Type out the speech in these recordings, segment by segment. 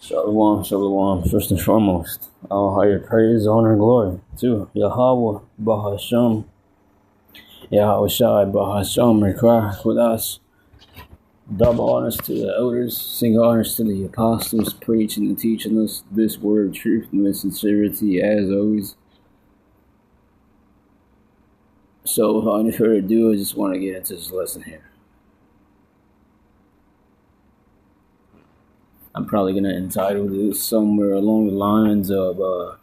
Shalom, shalom. First and foremost, all higher praise, honor, and glory to Yahweh, Bahasham, Yahweh Shai, Bahasham, Rekah, with us. Double honors to the elders, single honors to the apostles, preaching and teaching us this word of truth and with sincerity as always. So, without any further ado, I just want to get into this lesson here. I'm probably going to entitle this somewhere along the lines of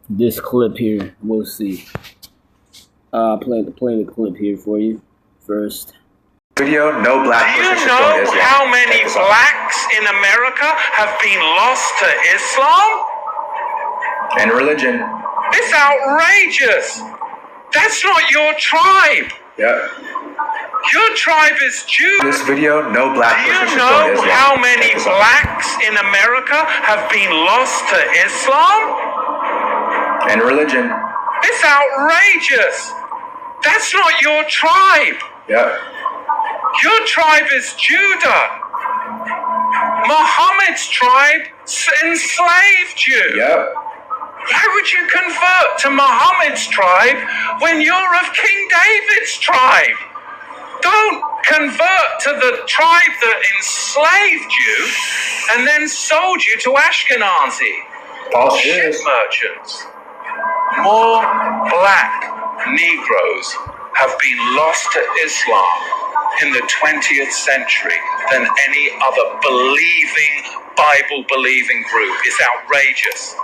this clip here. We'll see. I'll play the clip here for you first. Video, no black Do you know how many blacks in America have been lost to Islam? And religion. It's outrageous. That's not your tribe. Yeah. Your tribe is Jews. This video, no black Do persons you are going to know Islam. how many blacks in America have been lost to Islam? And religion. It's outrageous. That's not your tribe. Yeah. Your tribe is Judah. Muhammad's tribe enslaved you. Yep. Why would you convert to Muhammad's tribe when you're of King David's tribe? Don't convert to the tribe that enslaved you and then sold you to Ashkenazi. False Ship news. merchants. More black Negroes have been lost to Islam in the 20th century than any other Bible-believing group. It's outrageous.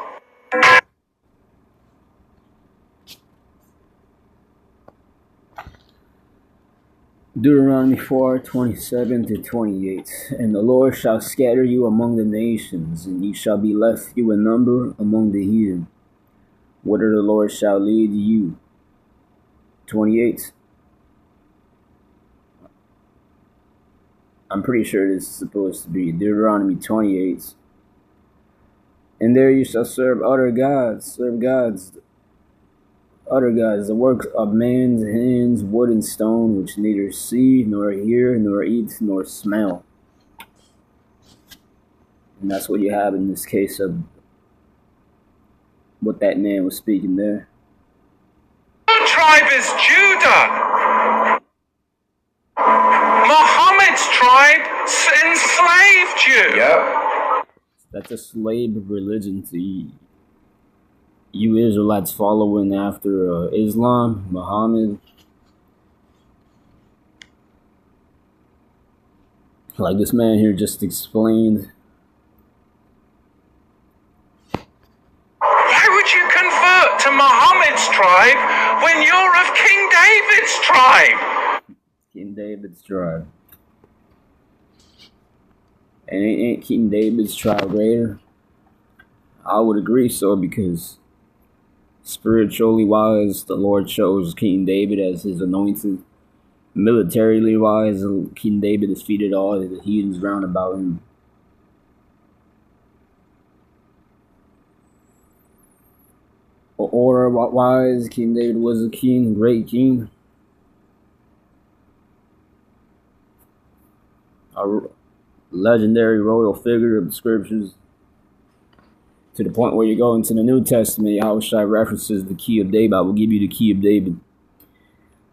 Deuteronomy 4:27-28. And the Lord shall scatter you among the nations, and ye shall be left few in number among the heathen, whither the Lord shall lead you. 28. I'm pretty sure this is supposed to be Deuteronomy 28. And there you shall serve other gods, the work of man's hands, wood and stone, which neither see, nor hear, nor eat, nor smell. And that's what you have in this case of what that man was speaking there. Your tribe is Judah. Muhammad's tribe enslaved you. Yep. That's a slave religion to you Israelites following after Islam, Muhammad. Like this man here just explained. Why would you convert to Muhammad's tribe when you're of King David's tribe? King David's tribe. And ain't King David's tribe greater? I would agree so, because spiritually wise, the Lord chose King David as his anointed. Militarily wise, King David defeated all of the heathens round about him. Order wise, King David was a king, a great king. A legendary royal figure of the scriptures, to the point where you go into the New Testament, Yahushua references the key of David. I will give you the key of David,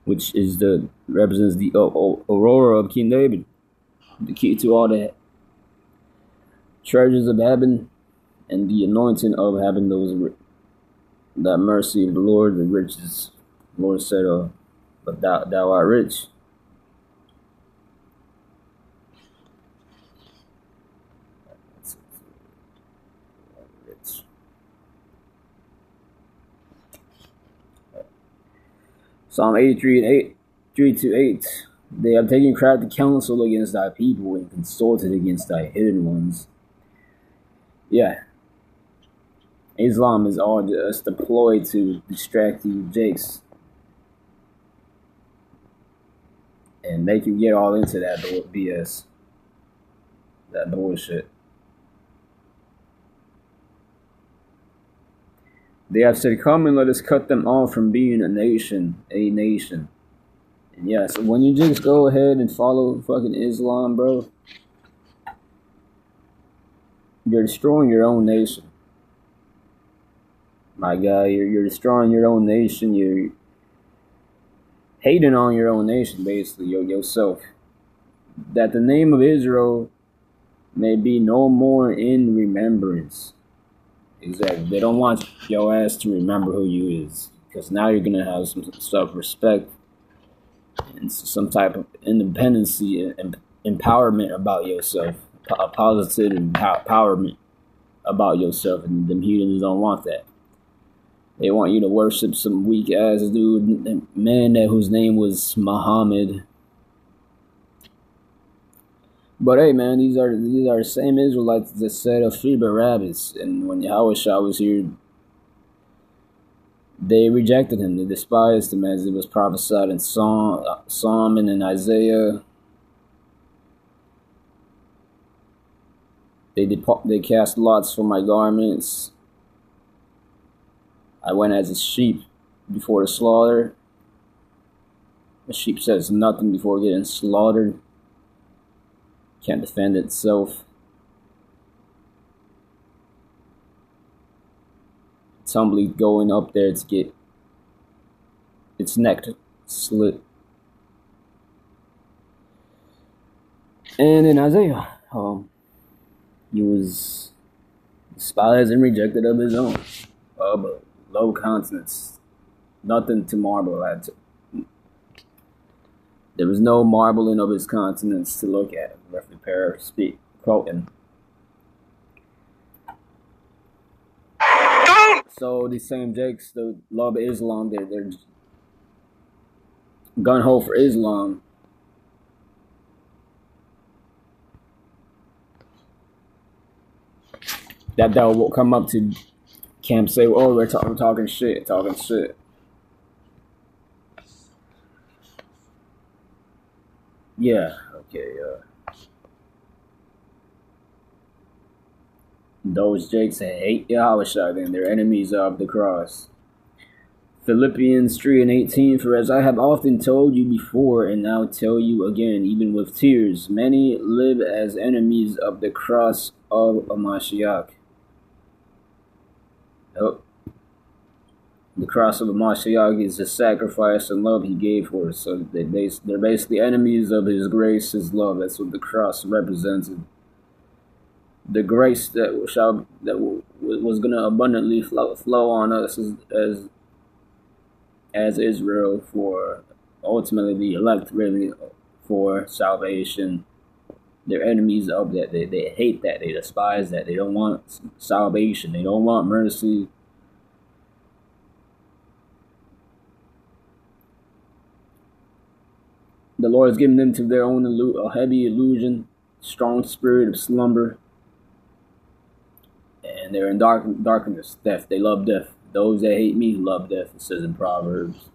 which is represents the aurora of King David, the key to all the treasures of heaven and the anointing of heaven. That mercy of the Lord, the riches. The Lord said, "But thou art rich." Psalm 83:3-8. They have taken crafty counsel against thy people and consulted against thy hidden ones. Yeah. Islam is all just deployed to distract you jakes and make you get all into that BS. That bullshit. They have said, "Come and let us cut them off from being a nation. And yeah, so when you just go ahead and follow fucking Islam, bro, you're destroying your own nation. My guy, you're destroying your own nation. You're hating on your own nation, basically, yourself. That the name of Israel may be no more in remembrance. Exactly. They don't want your ass to remember who you is, because now you're gonna have some self-respect and some type of independency and empowerment about yourself, a positive empowerment about yourself, and them heathens don't want that. They want you to worship some weak ass dude, man whose name was Muhammad. But hey, man, these are the same Israelites that said of free Barabbas, and when Yahushua was here, they rejected him. They despised him, as it was prophesied in Psalm and in Isaiah. They cast lots for my garments. I went as a sheep before the slaughter. The sheep says nothing before getting slaughtered. Can't defend itself. It's humbly going up there to get its neck slit. And in Isaiah, he was despised and rejected of his own. But low countenance, nothing to marvel at. There was no marbling of his countenance to look at. Roughly quoting. So these same Jakes, the love Islam, they're gun-ho for Islam. That will come up to Camp say, oh, we're talking shit. Yeah, okay, those Jakes hate Yahushua, then they're enemies of the cross. Philippians 3:18, for as I have often told you before, and now tell you again, even with tears, many live as enemies of the cross of Mashiach. Oh. The cross of Mashiach is the sacrifice and love he gave for us. So they're basically enemies of his grace, his love. That's what the cross represented. The grace that was going to abundantly flow on us as Israel, for ultimately the elect, really, for salvation. They're enemies of that. They hate that. They despise that. They don't want salvation. They don't want mercy. The Lord has given them to their own a heavy illusion, strong spirit of slumber. And they're in darkness, death. They love death. Those that hate me love death, it says in Proverbs.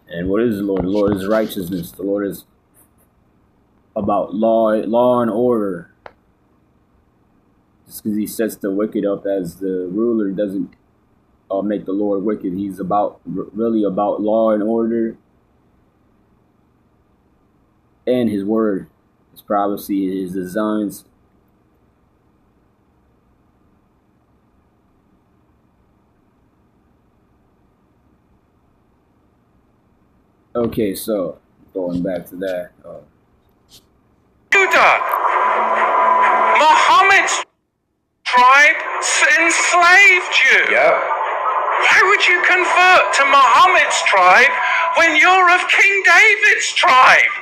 And what is the Lord? The Lord is righteousness. The Lord is about law and order. Just because he sets the wicked up as the ruler doesn't make the Lord wicked. He's really about law and order and his word, his prophecy, his designs. Okay, so going back to that. Judah, Muhammad's tribe enslaved you. Yep. Why would you convert to Muhammad's tribe when you're of King David's tribe?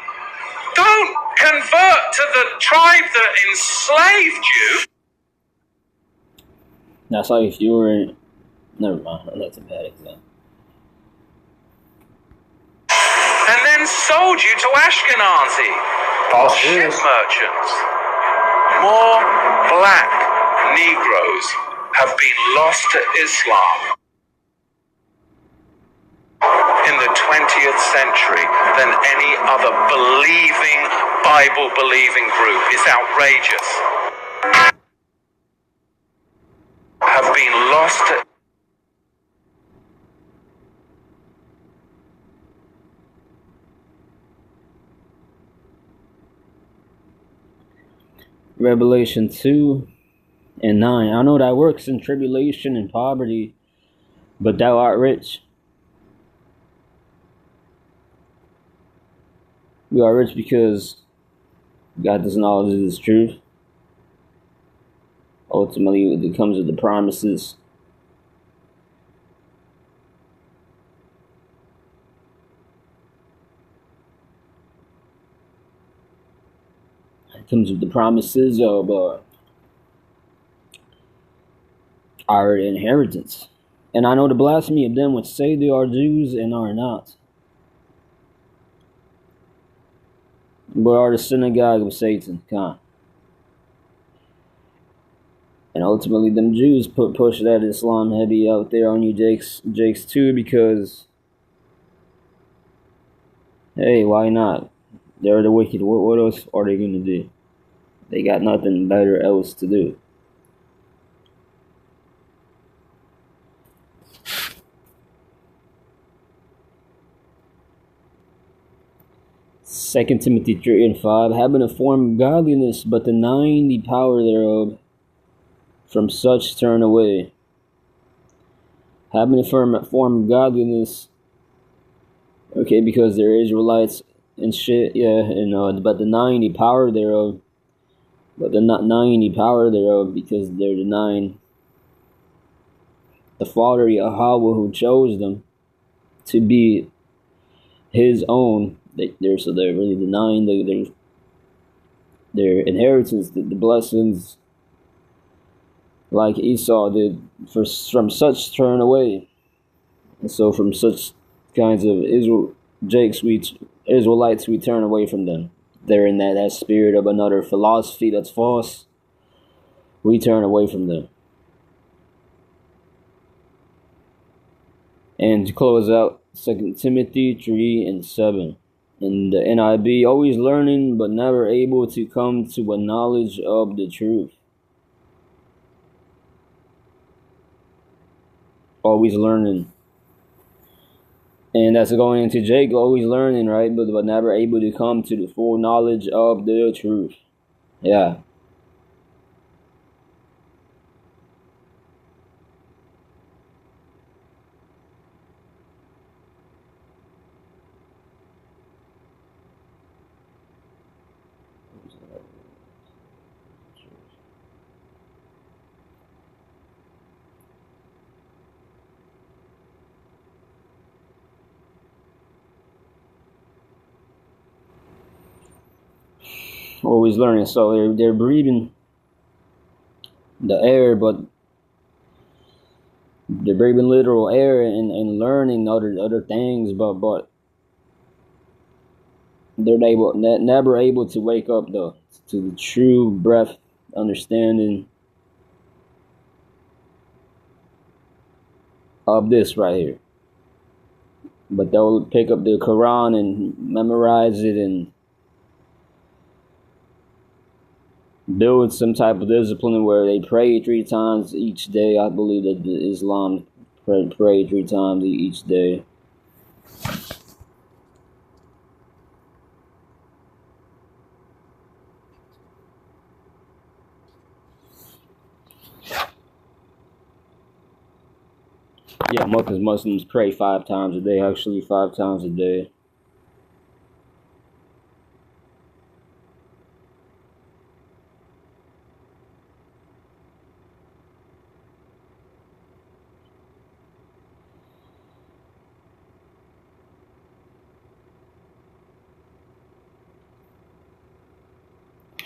Don't convert to the tribe that enslaved you. That's like if you were in... Never mind, that's a bad example. And then sold you to Ashkenazi False ship Jews. merchants. More black Negroes have been lost to Islam in the 20th century than any other Bible-believing group. It's outrageous. Have been lost to Revelation 2 and 9. I know thy works in tribulation and poverty, but thou art rich. We are rich because God does knowledge of this truth. Ultimately, it comes with the promises. It comes with the promises of our inheritance. And I know the blasphemy of them which say they are Jews and are not, but are the synagogue of Satan. And ultimately, them Jews push that Islam heavy out there on you, Jakes too, because hey, why not? They're the wicked. What else are they gonna do? They got nothing better else to do. Second Timothy 3 and 5, having a form of godliness, but denying the power thereof, from such turn away. Having a form of godliness, okay, because they're Israelites and shit, yeah, and but denying the power thereof, but they're not denying the power thereof because they're denying the Father Yahweh who chose them to be His own. So they're really denying their inheritance, the blessings, like Esau did. From such turn away. And so from such kinds of Israelites, we turn away from them. They're in that spirit of another philosophy that's false. We turn away from them. And to close out, 2 Timothy 3 and 7. In the NIV, always learning, but never able to come to a knowledge of the truth. Always learning. And that's going into Jake, always learning, right? But never able to come to the full knowledge of the truth. Yeah. Always learning. So they're breathing the air, but they're breathing literal air and learning other things, but they're never able to wake up to the true breath understanding of this right here. But they'll pick up the Quran and memorize it and build some type of discipline where they pray 3 times each day. I believe that the Islam pray 3 times each day. Yeah, Muslims pray 5 times a day, actually 5 times a day.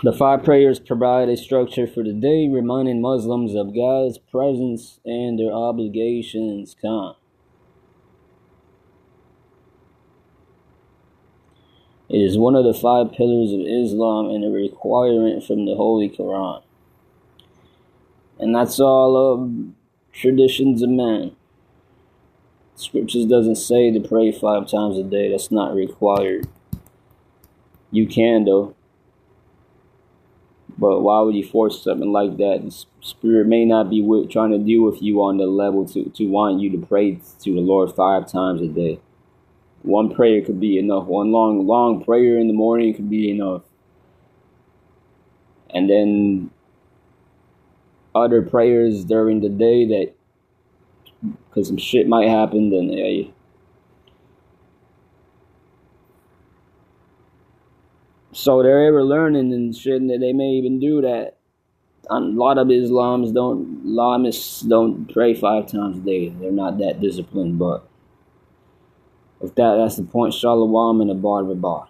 The 5 prayers provide a structure for the day, reminding Muslims of God's presence and their obligations. It is one of the 5 pillars of Islam and a requirement from the Holy Quran. And that's all of traditions of man. Scriptures doesn't say to pray 5 times a day. That's not required. You can though. But why would you force something like that? The Spirit may not be trying to deal with you on the level to want you to pray to the Lord 5 times a day. One prayer could be enough. One long prayer in the morning could be enough. And then other prayers during the day that, because some shit might happen, then so they're ever learning and shit, and that they may even do that. A lot of Islamists don't pray 5 times a day. They're not that disciplined, but with that, that's the point. Shalom and a bar.